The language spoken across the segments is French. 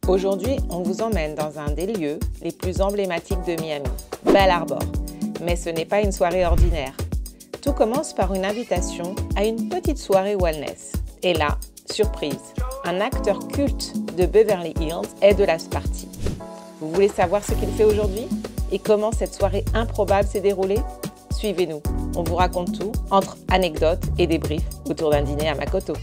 Aujourd'hui, on vous emmène dans un des lieux les plus emblématiques de Miami, Bal Harbour. Mais ce n'est pas une soirée ordinaire. Tout commence par une invitation à une petite soirée wellness. Et là, surprise, un acteur culte de Beverly Hills est de la partie. Vous voulez savoir ce qu'il fait aujourd'hui et comment cette soirée improbable s'est déroulée? Suivez-nous, on vous raconte tout entre anecdotes et débriefs autour d'un dîner à Makoto.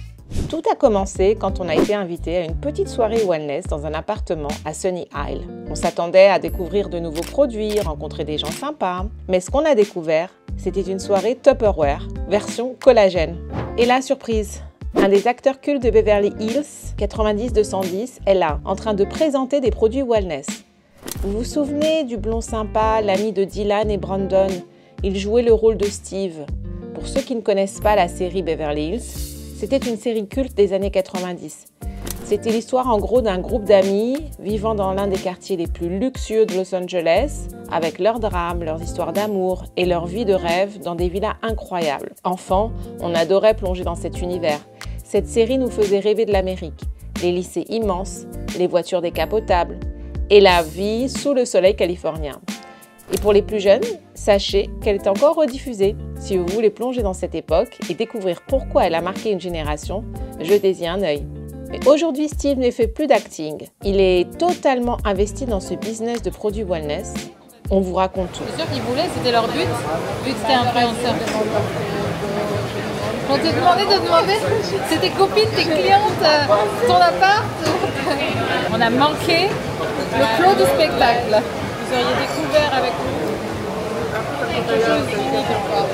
Tout a commencé quand on a été invité à une petite soirée wellness dans un appartement à Sunny Isle. On s'attendait à découvrir de nouveaux produits, rencontrer des gens sympas. Mais ce qu'on a découvert, c'était une soirée Tupperware, version collagène. Et la surprise, un des acteurs cultes de Beverly Hills, 90-210, est là, en train de présenter des produits wellness. Vous vous souvenez du blond sympa, l'ami de Dylan et Brandon? Il jouait le rôle de Steve. Pour ceux qui ne connaissent pas la série Beverly Hills, c'était une série culte des années 90. C'était l'histoire en gros d'un groupe d'amis vivant dans l'un des quartiers les plus luxueux de Los Angeles, avec leurs drames, leurs histoires d'amour et leur vie de rêve dans des villas incroyables. Enfant, on adorait plonger dans cet univers. Cette série nous faisait rêver de l'Amérique, les lycées immenses, les voitures décapotables et la vie sous le soleil californien. Et pour les plus jeunes, sachez qu'elle est encore rediffusée. Si vous voulez plonger dans cette époque et découvrir pourquoi elle a marqué une génération, jetez-y un œil. Mais aujourd'hui, Steve ne fait plus d'acting. Il est totalement investi dans ce business de produits wellness. On vous raconte tout. C'est sûr qu'ils voulaient, c'était leur but, vu que c'était influenceur. On t'a demandé de demander, c'est tes copines, tes clientes, ton appart. On a manqué le clos du spectacle. Vous auriez découvert avec nous quelque chose d'unique encore.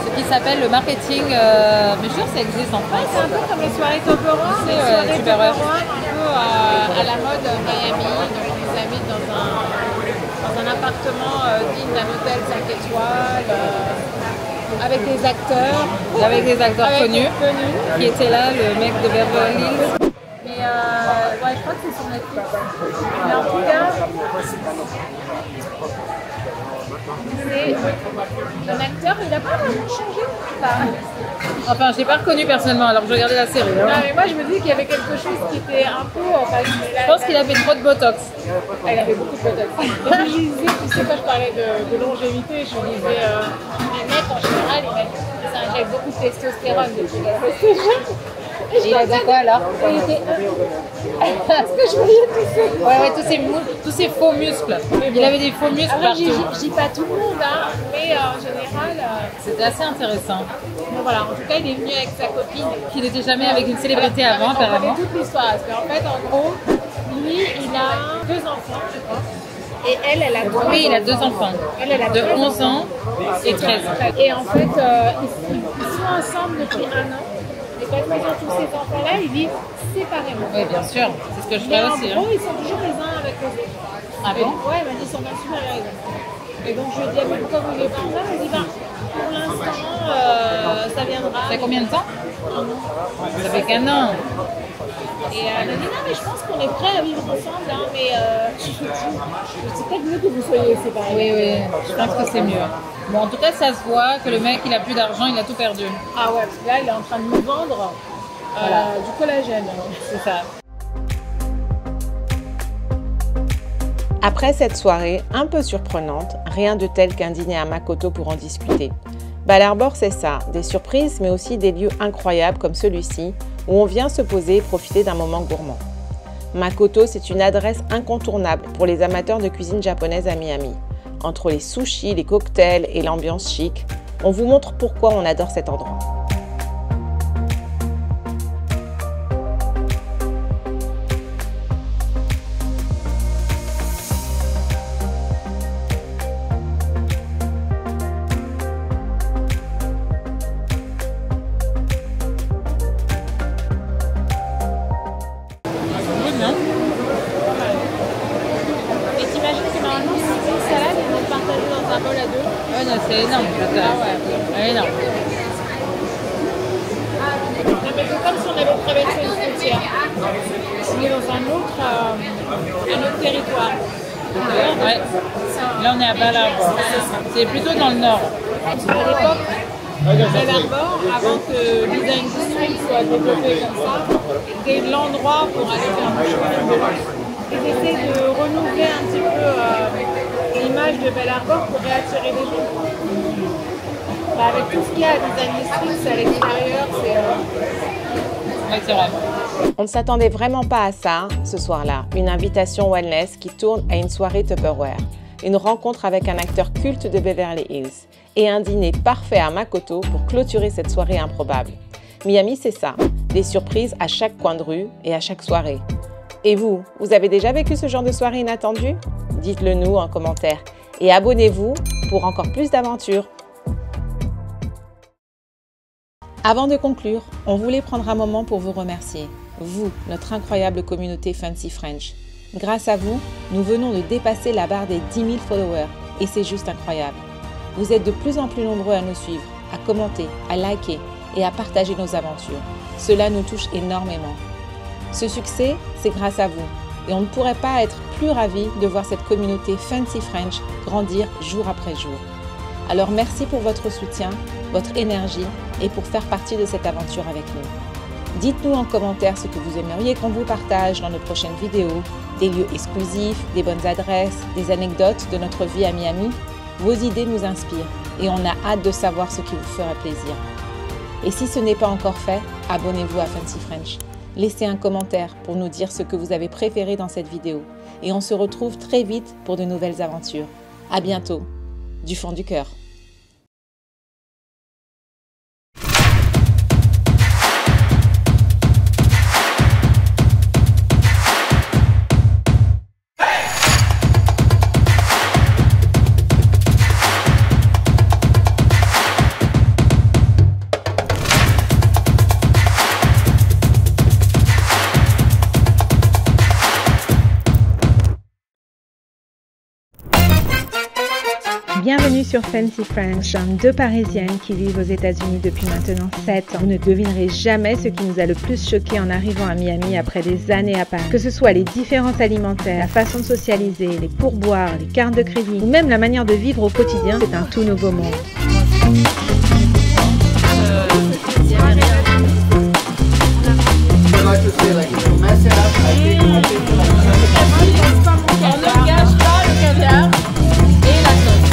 Ce qui s'appelle le marketing, mais je suis sûre que ça existe en France. C'est un peu comme les soirées Tupperware, les soirées Tupperware, un peu à la mode Miami. Donc on nous invite dans un appartement digne d'un hôtel 5 étoiles, avec des acteurs. Avec des acteurs connus, qui étaient là, le mec de Beverly Hills. Mais ouais, je crois que c'est sur Netflix. Mais en tout cas, c'est un acteur, il n'a pas vraiment changé. Enfin, je l'ai pas reconnu personnellement alors que je regardais la série. Non, mais moi je me dis qu'il y avait quelque chose qui était un peu. Je pense qu'il avait trop de botox. Elle avait beaucoup de botox. Je disais, tu sais, quand je parlais de longévité, je disais, les mecs en général, ils injectent beaucoup de testostérone depuis qu'ils sont jeunes. Et il a dit quoi alors? Parce que je voyais tous ces faux muscles. Il avait des faux muscles alors, partout. je dis pas tout le monde, hein, mais en général. C'était assez intéressant. Bon, voilà, en tout cas, il est venu avec sa copine. Qui n'était jamais avec une célébrité avant, apparemment. On connaît toute l'histoire. Parce qu'en fait, en gros, lui, il a 2 enfants, je crois. Et elle a 3 enfants. Oui, il a 2 enfants. Elle a de 11 ans et 13. Et en fait, ils sont ensemble depuis 1 an. Et quand ils ont tous ces enfants-là, ils vivent séparément. Oui, bien sûr. C'est ce que je Mais ferais en aussi. gros, ils sont toujours les uns avec les autres. Ah bon? Ouais, il m'a dit, ils sont bien super les enfants. Et donc, je lui ai dit, ah, mais pourquoi vous voulez pas ça? Elle m'a dit, bah, pour l'instant, ça viendra. Ça fait combien de temps? 1 an. Ça fait qu'1 an. Et elle m'a dit, non, mais je pense qu'on est prêts à vivre ensemble, hein, mais c'est peut-être mieux que vous soyez séparés. Oui, oui, je pense que c'est mieux. Bon, en tout cas, ça se voit que le mec, il a plus d'argent, il a tout perdu. Ah ouais, parce que là, il est en train de nous vendre du collagène. C'est ça. Après cette soirée un peu surprenante, rien de tel qu'un dîner à Makoto pour en discuter. Bal Harbour, c'est ça, des surprises mais aussi des lieux incroyables comme celui-ci où on vient se poser et profiter d'un moment gourmand. Makoto, c'est une adresse incontournable pour les amateurs de cuisine japonaise à Miami. Entre les sushis, les cocktails et l'ambiance chic, on vous montre pourquoi on adore cet endroit. Et t'imagines que normalement, c'est une salade et donc partagée dans un bol à 2. Ouais, non, c'est énorme. Ah ouais. C'est énorme. Non, mais c'est comme si on avait traversé une frontière. On est dans un autre territoire. Ouais. Là, on est à Bal Harbour. C'est plutôt dans le nord. À l'époque, Bal Harbour, avant que Design District soit développé comme ça, c'était l'endroit pour aller faire du shopping de luxe. Ils essaient de renouveler un petit peu l'image de Belle Arbor pour réattirer les gens. Avec tout ce qu'il y a à Design District à l'extérieur, c'est vrai. On ne s'attendait vraiment pas à ça ce soir-là, une invitation wellness qui tourne à une soirée Tupperware, une rencontre avec un acteur culte de Beverly Hills et un dîner parfait à Makoto pour clôturer cette soirée improbable. Miami, c'est ça, des surprises à chaque coin de rue et à chaque soirée. Et vous avez déjà vécu ce genre de soirée inattendue? Dites-le nous en commentaire et abonnez-vous pour encore plus d'aventures. Avant de conclure, on voulait prendre un moment pour vous remercier, vous, notre incroyable communauté Fancy French. Grâce à vous, nous venons de dépasser la barre des 10 000 followers et c'est juste incroyable. Vous êtes de plus en plus nombreux à nous suivre, à commenter, à liker et à partager nos aventures. Cela nous touche énormément. Ce succès, c'est grâce à vous et on ne pourrait pas être plus ravis de voir cette communauté Fancy French grandir jour après jour. Alors merci pour votre soutien, votre énergie et pour faire partie de cette aventure avec nous. Dites-nous en commentaire ce que vous aimeriez qu'on vous partage dans nos prochaines vidéos, des lieux exclusifs, des bonnes adresses, des anecdotes de notre vie à Miami. Vos idées nous inspirent et on a hâte de savoir ce qui vous ferait plaisir. Et si ce n'est pas encore fait, abonnez-vous à Fancy French. Laissez un commentaire pour nous dire ce que vous avez préféré dans cette vidéo. Et on se retrouve très vite pour de nouvelles aventures. À bientôt, du fond du cœur. Bienvenue sur Fancy French, deux Parisiennes qui vivent aux États-Unis depuis maintenant 7 ans. Vous ne devinerez jamais ce qui nous a le plus choqué en arrivant à Miami après des années à Paris. Que ce soit les différences alimentaires, la façon de socialiser, les pourboires, les cartes de crédit ou même la manière de vivre au quotidien, c'est un tout nouveau monde. On ne gâche pas le caviar et la sauce.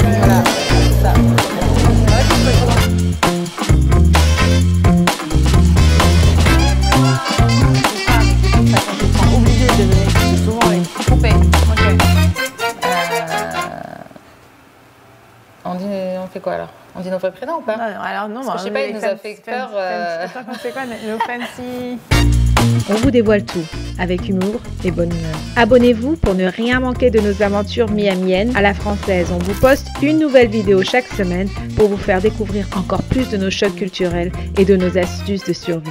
Voilà, c'est ça. Obligé de donner souvent les coupés. On fait quoi alors? On dit nos vrais prénoms ou pas? Non, alors non, parce que je sais pas, il nous a fait peur. Attends, on fait quoi? Nos fancy. On vous dévoile tout, avec humour et bonne humeur. Abonnez-vous pour ne rien manquer de nos aventures miamiennes à la française. On vous poste une nouvelle vidéo chaque semaine pour vous faire découvrir encore plus de nos chocs culturels et de nos astuces de survie.